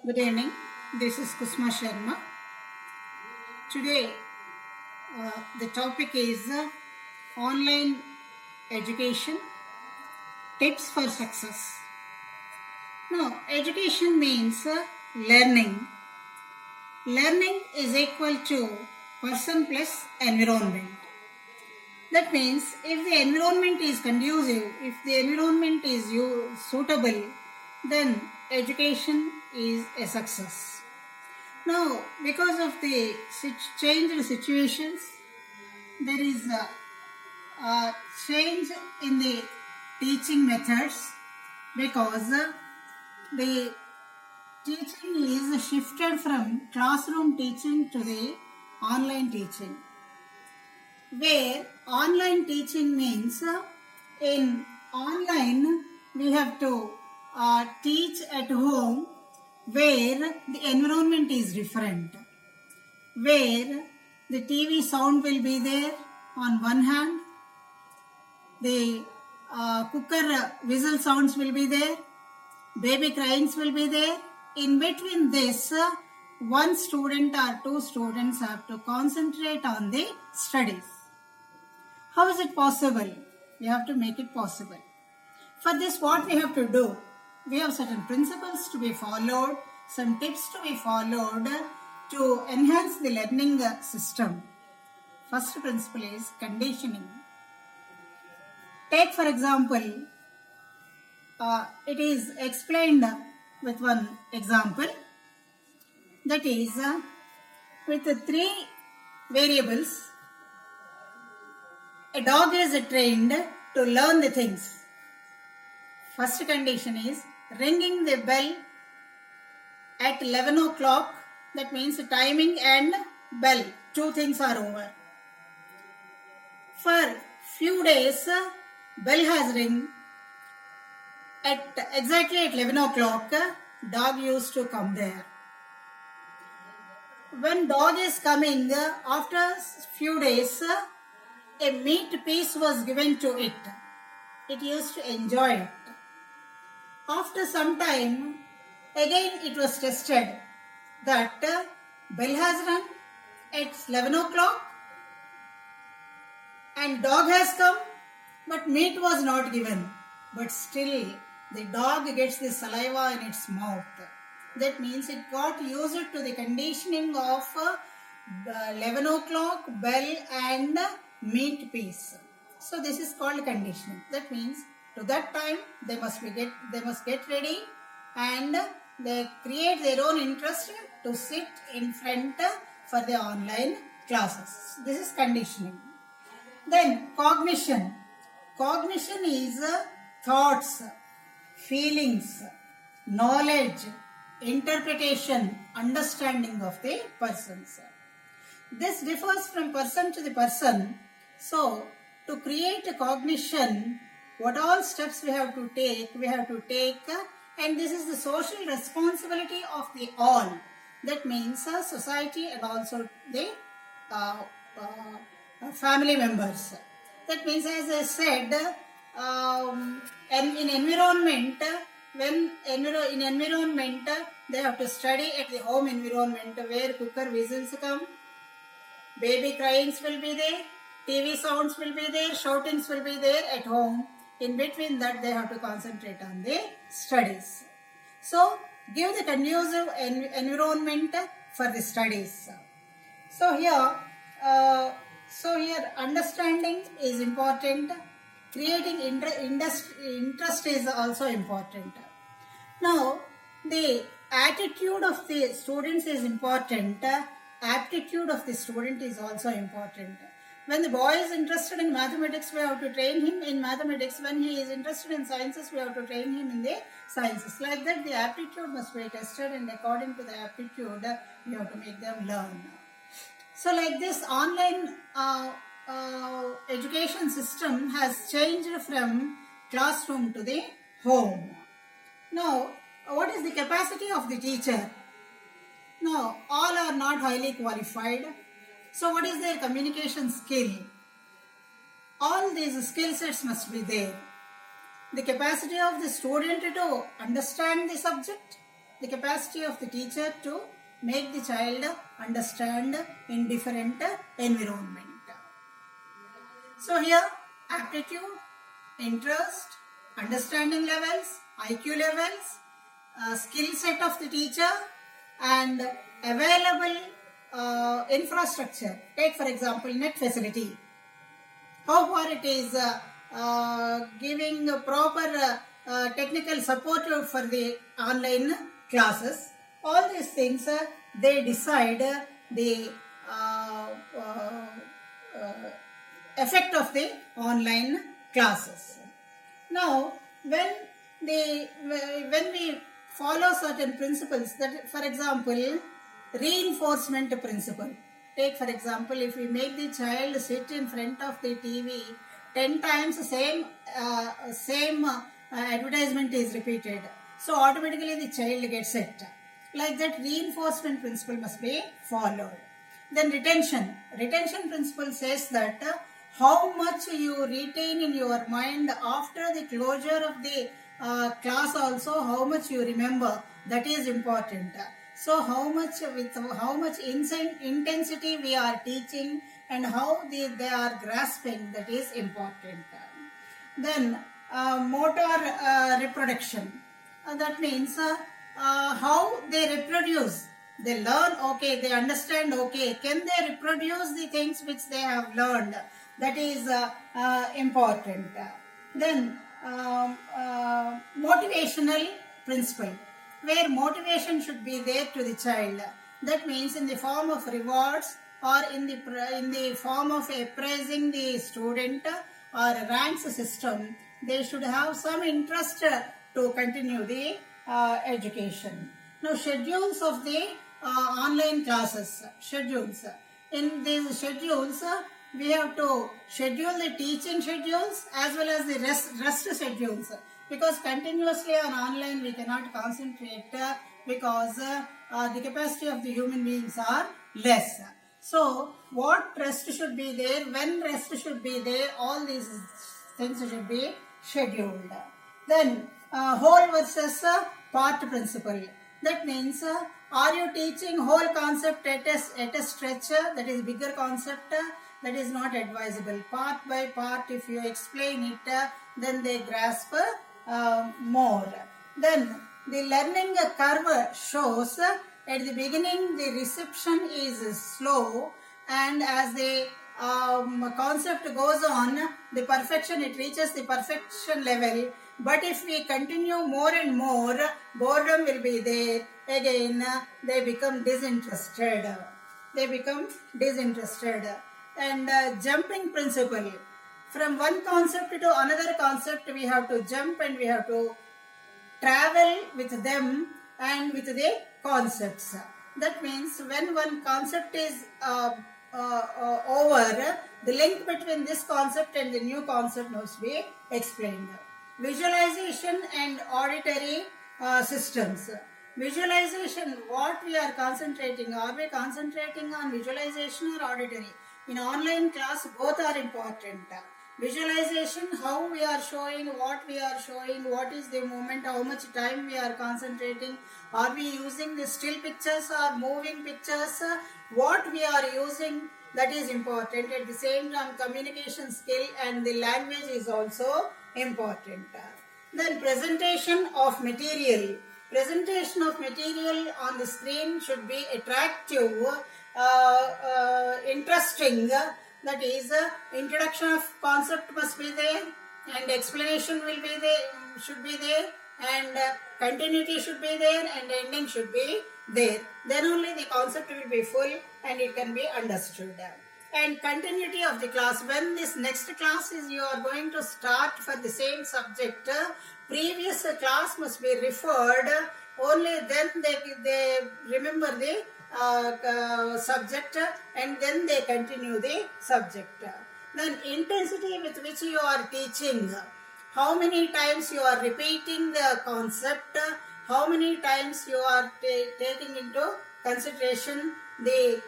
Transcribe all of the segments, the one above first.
Good evening. This is Kusma Sharma. Today, the topic is online education tips for success. Now, education means learning. Learning is equal to person plus environment. That means if the environment is conducive, if the environment is suitable, then education is a success. Now, because of the changed situations, there is a change in the teaching methods because the teaching is shifted from classroom teaching to the online teaching. Where online teaching means in online we have to teach at home where the environment is different, where the TV sound will be there on one hand, the cooker whistle sounds will be there, baby cryings will be there. In between this, one student or two students have to concentrate on the studies. How is it possible? We have to make it possible. For this, what we have to do? We have certain principles to be followed, some tips to be followed to enhance the learning system. First principle is conditioning. Take for example, it is explained with one example, that is with the three variables. A dog is trained to learn the things. First condition is ringing the bell at 11 o'clock. That means timing and bell. Two things are over. For few days, bell has ring. Exactly at 11 o'clock, dog used to come there. When dog is coming, after few days, a meat piece was given to it. It used to enjoy it. After some time, again it was tested that bell has rung at 11 o'clock and dog has come, but meat was not given. But still, the dog gets the saliva in its mouth. That means it got used to the conditioning of 11 o'clock, bell and meat piece. So this is called conditioning. That means to that time they must get ready and they create their own interest to sit in front for the online classes. This is conditioning. Then cognition. Cognition is thoughts, feelings, knowledge, interpretation, understanding of the persons. This differs from person to the person. So, to create a cognition, what all steps we have to take, and this is the social responsibility of the all. That means society and also the family members. That means, as I said, in environment, in environment, they have to study at the home environment where cooker whistles come, baby cryings will be there, TV sounds will be there, shoutings will be there at home. In between that, they have to concentrate on the studies. So, give the conducive environment for the studies. So here understanding is important. Creating interest is also important. Now, the attitude of the students is important. Aptitude of the student is also important. When the boy is interested in mathematics, we have to train him in mathematics. When he is interested in sciences, we have to train him in the sciences. Like that, the aptitude must be tested, and according to the aptitude, we have to make them learn. So like this, online education system has changed from classroom to the home. Now, what is the capacity of the teacher? Now, all are not highly qualified. So, what is their communication skill? All these skill sets must be there. The capacity of the student to understand the subject, the capacity of the teacher to make the child understand in different environment. So here aptitude, interest, understanding levels, IQ levels, skill set of the teacher and available infrastructure. Take for example net facility. How far it is giving proper technical support for the online classes. All these things they decide the effect of the online classes. Now, when we follow certain principles, that for example, reinforcement principle. Take for example, if we make the child sit in front of the TV 10 times, same advertisement is repeated. So automatically the child gets set. Like that, reinforcement principle must be followed. Then retention. Retention principle says that how much you retain in your mind after the closure of the class also, how much you remember, that is important. So how much intensity we are teaching and how they are grasping, that is important. Then motor reproduction. That means how they reproduce. They learn, okay, they understand, okay, can they reproduce the things which they have learned? That is important. Then motivational principle, where motivation should be there to the child. That means in the form of rewards or in the form of appraising the student or ranks system. They should have some interest to continue the education. Now, schedules of the online classes. Schedules. In these schedules, we have to schedule the teaching schedules as well as the rest schedules, because continuously on online we cannot concentrate because the capacity of the human beings are less. So what rest should be there, when rest should be there, all these things should be scheduled. Then whole versus part principle. That means are you teaching whole concept at a stretch, that is bigger concept, that is not advisable. Part by part, if you explain it, then they grasp more. Then the learning curve shows at the beginning the reception is slow, and as the concept goes on, the perfection, it reaches the perfection level. But if we continue more and more, boredom will be there. Again, they become disinterested. And jumping principle. From one concept to another concept, we have to jump and we have to travel with them and with the concepts. That means when one concept is over, the link between this concept and the new concept must be explained. Visualization and auditory systems. Visualization, what we are concentrating, are we concentrating on visualization or auditory? In online class, both are important. Visualization, how we are showing, what we are showing, what is the movement, how much time we are concentrating, are we using the still pictures or moving pictures, what we are using, that is important. At the same time, communication skill and the language is also important. Then presentation of material. Presentation of material on the screen should be attractive, interesting. That is, introduction of concept must be there, and explanation will be there, should be there, and continuity should be there, and ending should be there. Then only the concept will be full and it can be understood. And continuity of the class. When this next class is you are going to start for the same subject, previous class must be referred. Only then they remember the subject and then they continue the subject. Then intensity with which you are teaching. How many times you are repeating the concept, how many times you are taking into consideration the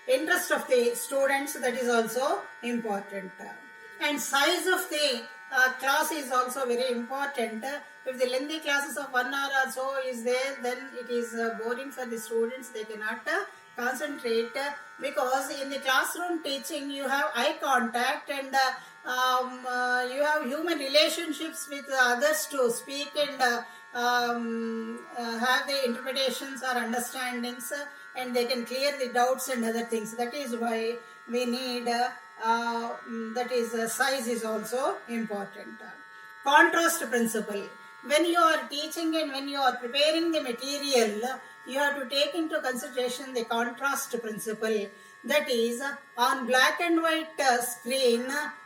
interest of the students, that is also important. And size of the class is also very important. If the lengthy classes of 1 hour or so is there, then it is boring for the students. They cannot concentrate because in the classroom teaching you have eye contact and you have human relationships with others to speak and have the interpretations or understandings, and they can clear the doubts and other things. That is why we need size is also important. Contrast principle. When you are teaching and when you are preparing the material, you have to take into consideration the contrast principle. That is, on black and white screen,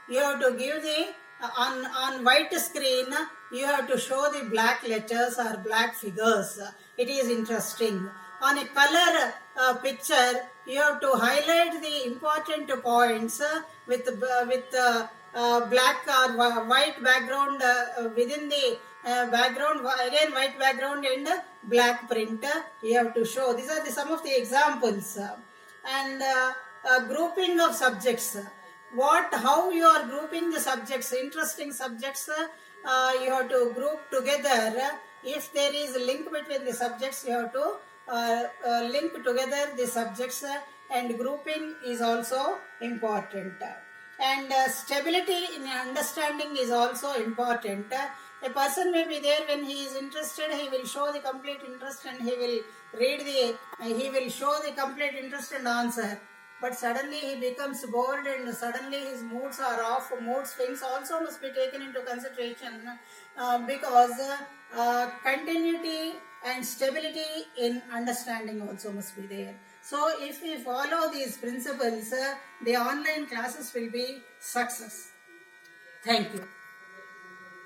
you have to give the, on white screen, you have to show the black letters or black figures. It is interesting. On a color picture, you have to highlight the important points with black or white background within the background, again white background and black print you have to show. These are some of the examples. And grouping of subjects. How you are grouping the subjects, interesting subjects, you have to group together. If there is a link between the subjects, you have to link together the subjects, and grouping is also important. And stability in understanding is also important. A person may be there when he is interested, he will show the complete interest and he will he will show the complete interest and answer. But suddenly he becomes bored and suddenly his moods are off. Mood swings also must be taken into consideration because continuity and stability in understanding also must be there. So if we follow these principles, the online classes will be success. Thank you.